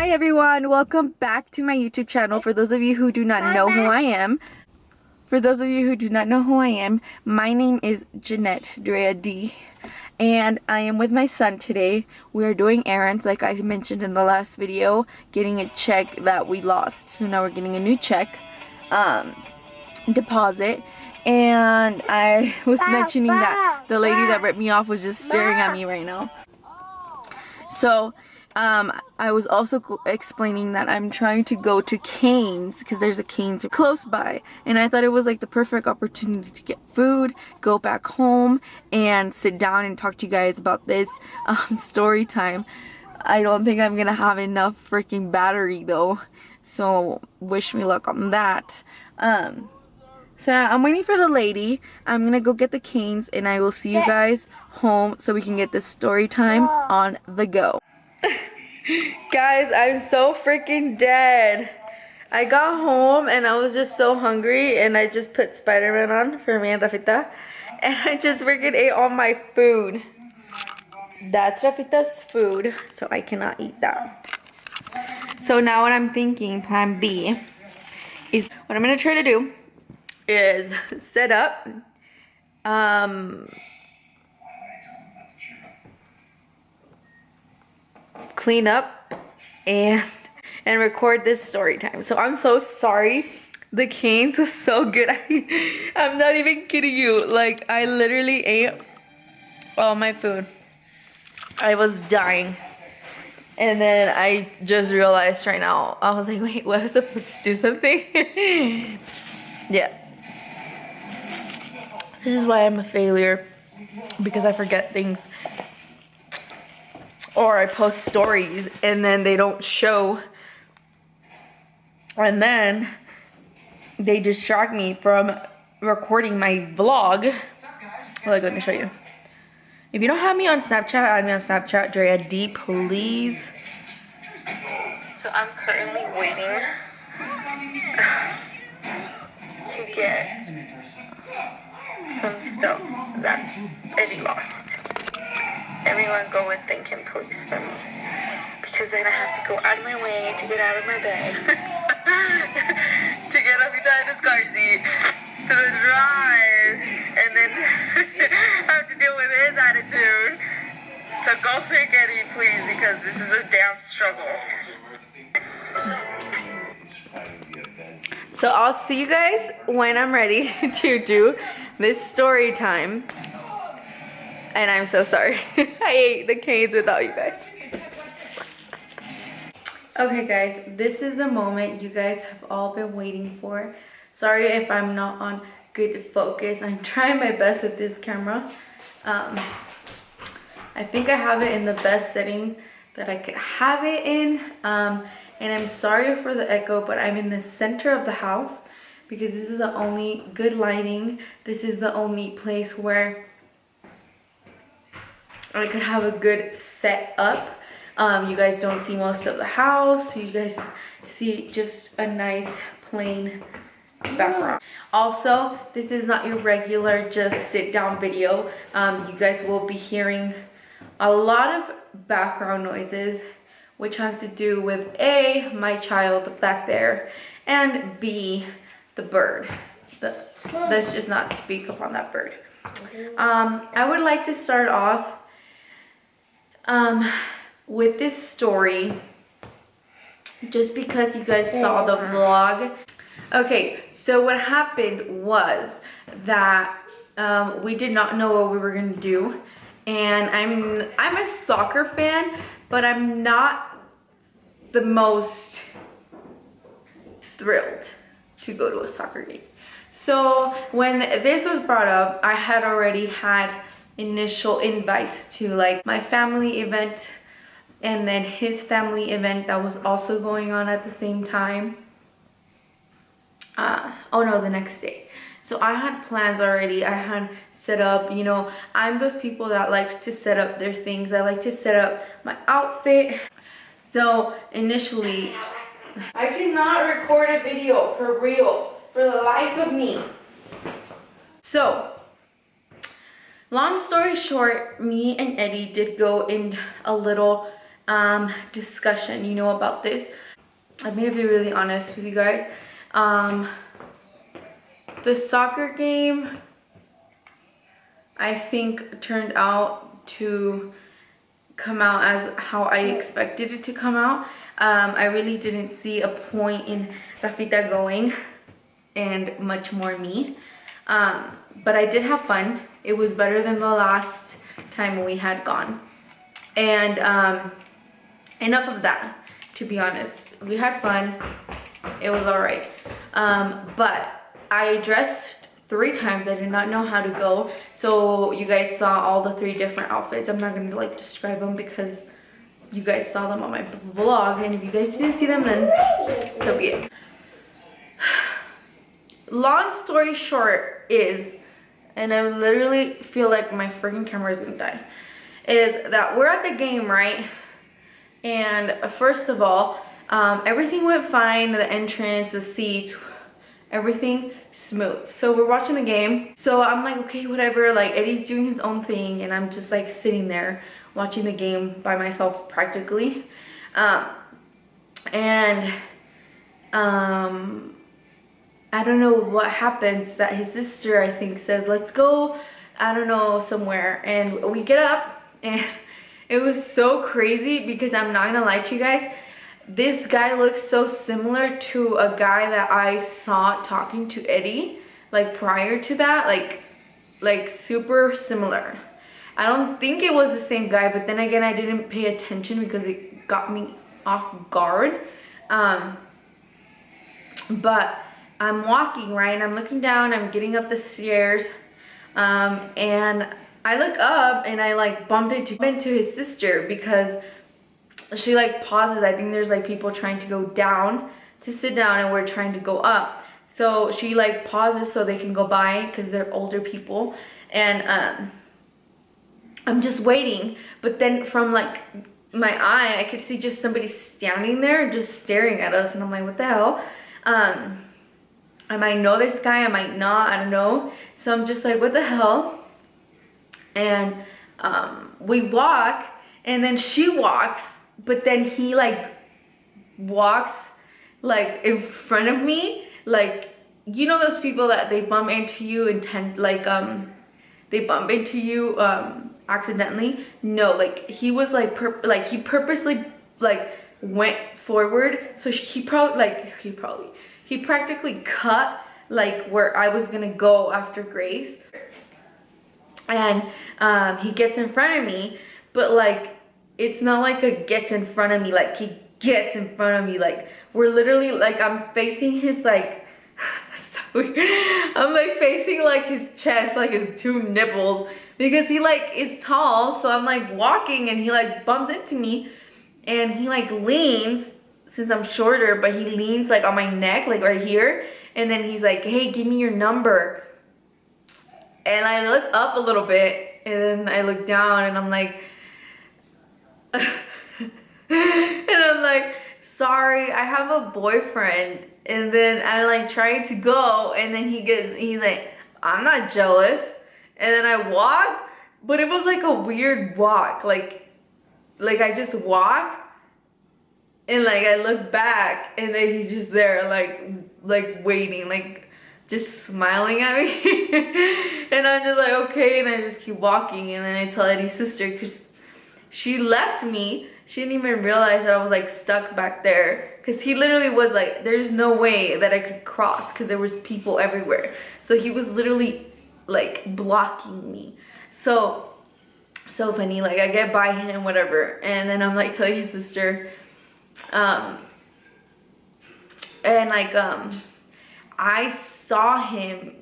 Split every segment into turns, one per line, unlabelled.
Hi everyone, welcome back to my YouTube channel. For those of you who do not know who I am, my name is Jeanette DREADEE and I am with my son today. We are doing errands like I mentioned in the last video, getting a check that we lost. So now we're getting a new check deposit, and I was mentioning that the lady that ripped me off was just staring at me right now. So I was also explaining that I'm trying to go to Cane's because there's a Cane's close by, and I thought it was like the perfect opportunity to get food, go back home, and sit down and talk to you guys about this story time. I don't think I'm gonna have enough freaking battery though, so wish me luck on that. So I'm waiting for the lady. I'm gonna go get the Cane's and I will see you guys home so we can get this story time on the go. Guys, I'm so freaking dead. I got home and I was just so hungry and I just put Spider-Man on for me and Rafita, and I just freaking ate all my food. That's Rafita's food, so I cannot eat that. So now what I'm thinking, plan B, is what I'm gonna try to do is set up clean up and record this story time. So I'm so sorry. The Cane's was so good. I'm not even kidding you. Like, I literally ate all my food. I was dying. And then I just realized right now, I was like, wait, was I supposed to do something? Yeah. This is why I'm a failure, because I forget things. Or I post stories and then they don't show, and then they distract me from recording my vlog. Look, let me show you. If you don't have me on Snapchat, add me on Snapchat, DREADEE, please. So I'm currently waiting to get some stuff that Eddie lost. Everyone go and thank him please for me, because then I have to go out of my way to get out of my bed to get up inside this car seat to drive, and then I have to deal with his attitude. So go thank Eddie please, because this is a damn struggle. So I'll see you guys when I'm ready to do this story time. And I'm so sorry. I ate the Cane's without you guys. Okay guys, this is the moment you guys have all been waiting for. Sorry if I'm not on good focus. I'm trying my best with this camera. I think I have it in the best setting that I could have it in. And I'm sorry for the echo, but I'm in the center of the house because this is the only good lighting. This is the only place where I could have a good setup. You guys don't see most of the house. You guys see just a nice plain background. Also, this is not your regular just sit down video. You guys will be hearing a lot of background noises, which have to do with A, my child back there, and B, the bird. Let's just not speak upon that bird. I would like to start off with this story just because you guys saw the vlog. Okay, so what happened was that we did not know what we were gonna do, and I'm a soccer fan, but I'm not the most thrilled to go to a soccer game. So when this was brought up, I had already had initial invites to like my family event and then his family event that was also going on at the same time. Oh no, the next day. So I had plans already. I had set up, you know, I'm those people that likes to set up their things. I like to set up my outfit. So initially, I cannot record a video for real, for the life of me. So long story short, me and Eddie did go in a little discussion, you know, about this. I'm gonna be really honest with you guys. The soccer game, I think, turned out to come out as how I expected it to come out. I really didn't see a point in Rafita going and much more me. But I did have fun. It was better than the last time we had gone. And enough of that, to be honest. We had fun. It was alright. But I dressed 3 times. I did not know how to go. So you guys saw all the 3 different outfits. I'm not going to like describe them because you guys saw them on my vlog. And if you guys didn't see them, then so be it. Long story short is, and I literally feel like my freaking camera is gonna die, is that we're at the game, right? And first of all, everything went fine. The entrance, the seats, everything smooth. So we're watching the game. So I'm like, okay, whatever. Like Eddie's doing his own thing, and I'm just like sitting there watching the game by myself practically. I don't know what happens that his sister, I think, says, let's go, I don't know, somewhere. And we get up, and it was so crazy because I'm not gonna lie to you guys. This guy looks so similar to a guy that I saw talking to Eddie, like prior to that, like super similar. I don't think it was the same guy, but then again, I didn't pay attention because it got me off guard. But I'm walking, right, and I'm looking down, I'm getting up the stairs, and I look up and I like bumped into his sister because she like pauses. I think there's like people trying to go down to sit down and we're trying to go up. So she like pauses so they can go by because they're older people. And I'm just waiting. But then from like my eye, I could see just somebody standing there just staring at us. And I'm like, what the hell? I might know this guy, I might not, I don't know. So I'm just like, what the hell? And we walk, and then she walks, but then he like walks like in front of me, like, you know those people that they bump into you they bump into you accidentally? No, like he was like he purposely like went forward, so he practically cut like where I was gonna go after Grace. And he gets in front of me, but like it's not like a gets in front of me, like he gets in front of me, like we're literally like I'm facing his like I'm like facing like his chest, like his 2 nipples, because he like is tall. So I'm like walking and he like bumps into me, and he like leans, since I'm shorter, but he leans like on my neck, like right here, and then he's like, hey, give me your number. And I look up a little bit, and then I look down, and I'm like and I'm like, sorry, I have a boyfriend. And then I like try to go, and then he's like, I'm not jealous. And then I walk, but it was like a weird walk, like I just walk, and like I look back, and then he's just there like waiting, like just smiling at me. And I'm just like, okay, and I just keep walking. And then I tell Eddie's sister, because she left me, she didn't even realize that I was like stuck back there, because he literally was like, there's no way that I could cross because there was people everywhere. So he was literally like blocking me. So funny, like I get by him, whatever, and then I'm like telling his sister, and like I saw him,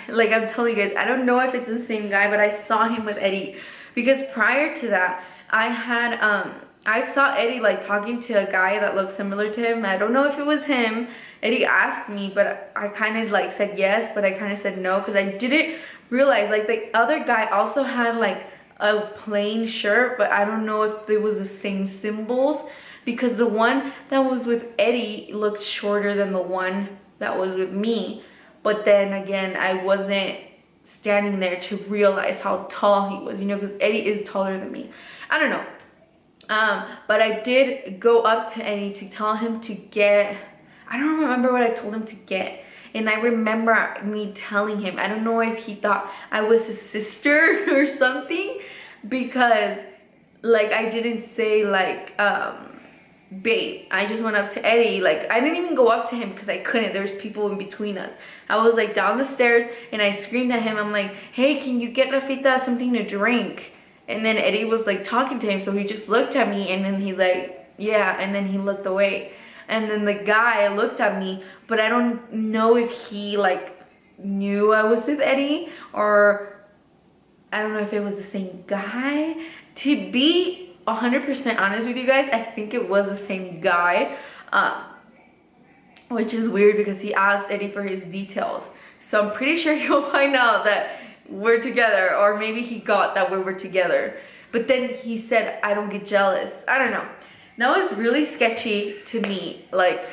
like I'm telling you guys, I don't know if it's the same guy, but I saw him with Eddie, because prior to that I saw Eddie like talking to a guy that looked similar to him. I don't know if it was him. Eddie asked me, but I kind of like said yes, but I kind of said no, because I didn't realize like the other guy also had like a plain shirt, but I don't know if it was the same symbols, because the one that was with Eddie looked shorter than the one that was with me. But then again, I wasn't standing there to realize how tall he was, you know, because Eddie is taller than me. I don't know. But I did go up to Eddie to tell him to get, I don't remember what I told him to get. And I remember me telling him, I don't know if he thought I was his sister or something, because like I didn't say like babe. I just went up to Eddie. Like I didn't even go up to him because I couldn't. There was people in between us. I was like down the stairs and I screamed at him. I'm like, hey, can you get Rafita something to drink? And then Eddie was like talking to him, so he just looked at me and then he's like, yeah, and then he looked away. And then the guy looked at me, but I don't know if he like knew I was with Eddie, or I don't know if it was the same guy. To be 100% honest with you guys, I think it was the same guy, which is weird because he asked Eddie for his details. So I'm pretty sure he'll find out that we're together, or maybe he got that we were together. But then he said, I don't get jealous. I don't know. That was really sketchy to me. Like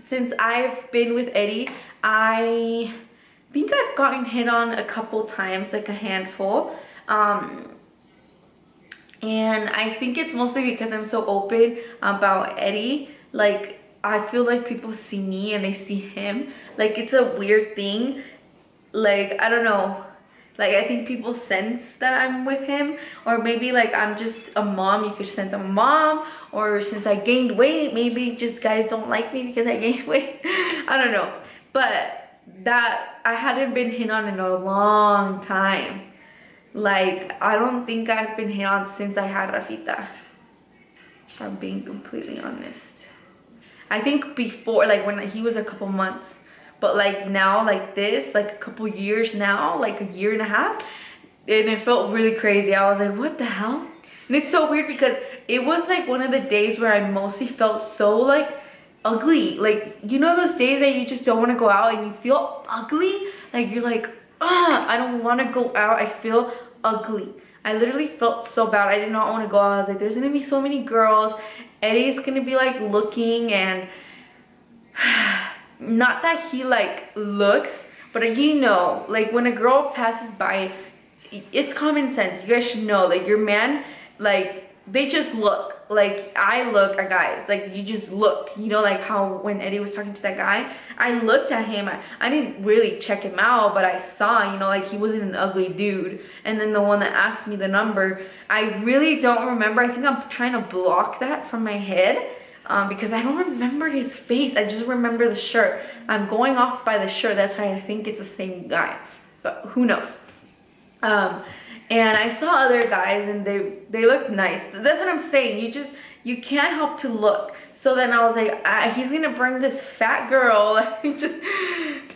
since I've been with Eddie, I think I've gotten hit on a couple times, like a handful. And I think it's mostly because I'm so open about Eddie. Like I feel like people see me and they see him. Like it's a weird thing. Like I don't know. Like I think people sense that I'm with him, or maybe like I'm just a mom. You could sense I'm a mom, or since I gained weight, maybe just guys don't like me because I gained weight. I don't know. But that I hadn't been hit on in a long time. Like I don't think I've been hit on since I had Rafita, if I'm being completely honest. I think before, like when he was a couple months, but like now, like this, like a couple years now, like a year and a half, and it felt really crazy. I was like, what the hell? And it's so weird because it was like one of the days where I mostly felt so like ugly. Like, you know those days that you just don't want to go out and you feel ugly? Like you're like, I don't want to go out. I feel ugly. I literally felt so bad. I did not want to go out. I was like, there's gonna be so many girls. Eddie's gonna be like looking, and not that he like looks, but you know, like when a girl passes by, it's common sense. You guys should know, like your man, like they just look. Like I look at guys, like you just look, you know, like how when Eddie was talking to that guy, I looked at him. I didn't really check him out, but I saw, you know, like he wasn't an ugly dude. And then the one that asked me the number, I really don't remember. I think I'm trying to block that from my head because I don't remember his face. I just remember the shirt. I'm going off by the shirt. That's why I think it's the same guy, but who knows. And I saw other guys and they looked nice. That's what I'm saying. You can't help to look. So then I was like, he's gonna bring this fat girl, just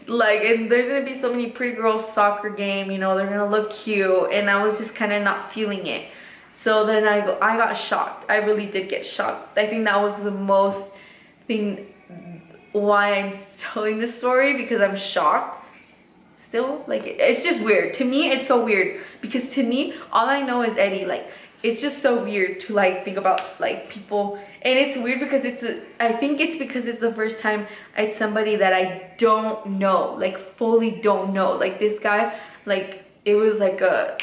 like, and there's gonna be so many pretty girls soccer game, you know, they're gonna look cute, and I was just kind of not feeling it. So then I got shocked. I really did get shocked. I think that was the most thing why I'm telling this story, because I'm shocked. Still, like, it's just weird to me. It's so weird because to me all I know is Eddie. Like it's just so weird to like think about like people, and it's weird because I think it's because it's the first time it's somebody that I don't know, like fully don't know. Like this guy, like it was like a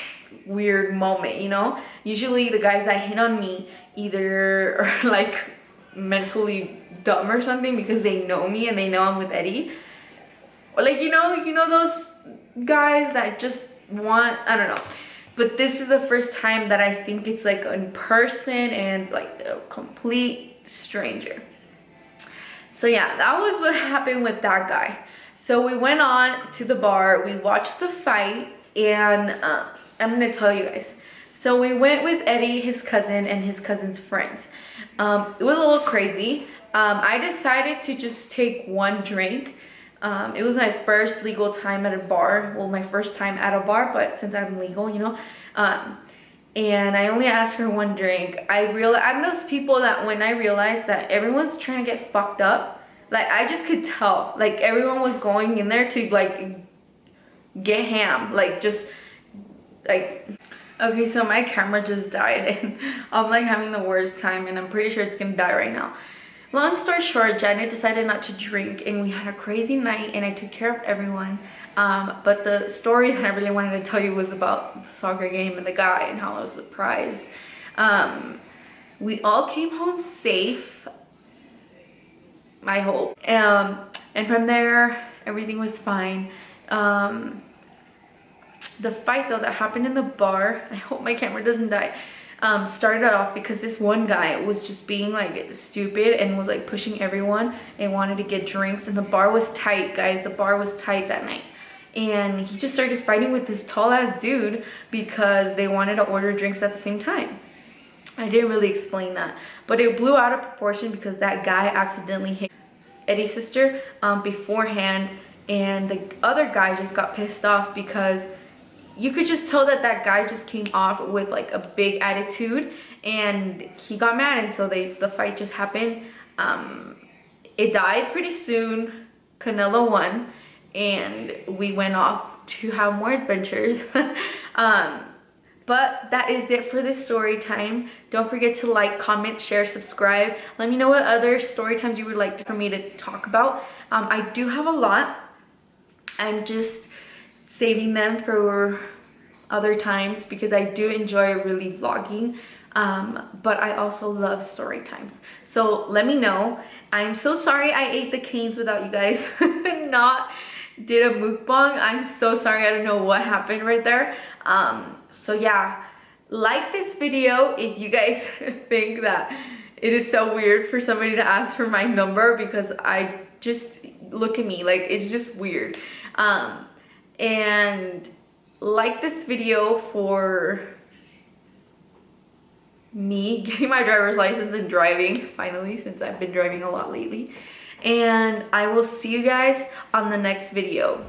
weird moment, you know. Usually the guys that hit on me either are like mentally dumb or something because they know me and they know I'm with Eddie. Or like, you know those guys that just want, I don't know. But this was the first time that I think it's like in person and like a complete stranger. So yeah, that was what happened with that guy. So we went on to the bar, we watched the fight, and I'm gonna tell you guys. So we went with Eddie, his cousin, and his cousin's friends. It was a little crazy. I decided to just take one drink. It was my first legal time at a bar. Well, my first time at a bar, but since I'm legal, you know. And I only asked for one drink. I'm those people that when I realized that everyone's trying to get fucked up, like I just could tell. Like everyone was going in there to like get ham. Like just like, okay, so my camera just died and I'm like having the worst time and I'm pretty sure it's gonna die right now. Long story short, Janet decided not to drink and we had a crazy night and I took care of everyone. But the story that I really wanted to tell you was about the soccer game and the guy and how I was surprised. We all came home safe, I hope. And from there, everything was fine. The fight though that happened in the bar, I hope my camera doesn't die, started off because this one guy was just being like stupid and was like pushing everyone and wanted to get drinks, and the bar was tight, guys. The bar was tight that night, and he just started fighting with this tall ass dude because they wanted to order drinks at the same time. I didn't really explain that, but it blew out of proportion because that guy accidentally hit Eddie's sister beforehand, and the other guy just got pissed off because you could just tell that that guy just came off with like a big attitude, and he got mad, and so the fight just happened. It died pretty soon. Canelo won, and we went off to have more adventures. But that is it for this story time. Don't forget to like, comment, share, subscribe. Let me know what other story times you would like for me to talk about. I do have a lot. I'm just saving them for other times because I do enjoy really vlogging. But I also love story times. So let me know. I'm so sorry I ate the canes without you guys. Did a mukbang. I'm so sorry. I don't know what happened right there. So yeah, like this video if you guys think that it is so weird for somebody to ask for my number, because I just, look at me, like it's just weird. And like this video for me getting my driver's license and driving finally, since I've been driving a lot lately. And I will see you guys on the next video.